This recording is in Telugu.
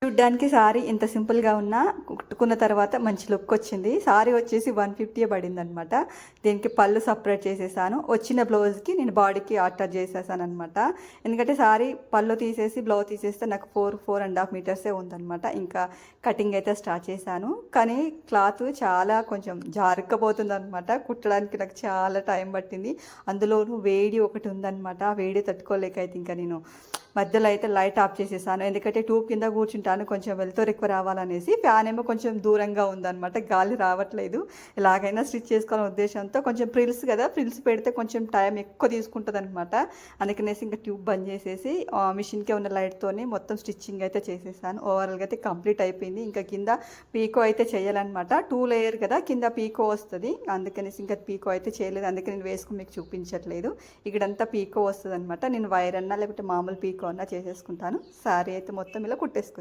చూడ్డానికి సారీ ఇంత సింపుల్గా ఉన్నా కుట్టుకున్న తర్వాత మంచి లుక్ వచ్చింది. సారీ వచ్చేసి 150 పడింది అనమాట. దీనికి పళ్ళు సపరేట్ చేసేసాను. వచ్చిన బ్లౌజ్కి నేను బాడీకి అటాచ్ చేసేసాను అనమాట. ఎందుకంటే సారీ పళ్ళు తీసేసి బ్లౌజ్ తీసేస్తే నాకు 4.5 మీటర్సే ఉందనమాట. ఇంకా కటింగ్ అయితే స్టార్ట్ చేశాను. కానీ క్లాత్ చాలా కొంచెం జారుక్కపోతుంది అనమాట. కుట్టడానికి నాకు చాలా టైం పట్టింది. అందులోనూ వేడి ఒకటి ఉందనమాట. ఆ వేడి తట్టుకోలేక అయితే ఇంకా నేను మధ్యలో అయితే లైట్ ఆఫ్ చేసేసాను. ఎందుకంటే ట్యూబ్ కింద కూర్చుంటాను, కొంచెం వెళ్తూరు ఎక్కువ రావాలనేసి. ఫ్యాన్ ఏమో కొంచెం దూరంగా ఉందన్నమాట, గాలి రావట్లేదు. ఎలాగైనా స్టిచ్ చేసుకోవాలనే ఉద్దేశంతో కొంచెం ఫ్రిల్స్ కదా, ఫ్రిల్స్ పెడితే కొంచెం టైం ఎక్కువ తీసుకుంటుంది అనమాట. అందుకనేసి ఇంకా ట్యూబ్ బంద్ చేసేసి మిషన్కే ఉన్న లైట్తోనే మొత్తం స్టిచ్చింగ్ అయితే చేసేసాను. ఓవరాల్గా అయితే కంప్లీట్ అయిపోయింది. ఇంకా కింద పీకో అయితే చేయాలన్నమాట. 2 లేయర్ కదా, కింద పీకో వస్తుంది. అందుకనేసి ఇంకా పీకో అయితే చేయలేదు. అందుకే నేను వేసుకుని మీకు చూపించట్లేదు. ఇక్కడంతా పీకో వస్తుంది అనమాట. నేను వైర్ అన్నా లేకపోతే మామూలు పీకో అన్నా చేసేసుకుంటాను. సారీ అయితే మొత్తం ఇలా కుట్టేసుకున్నాను.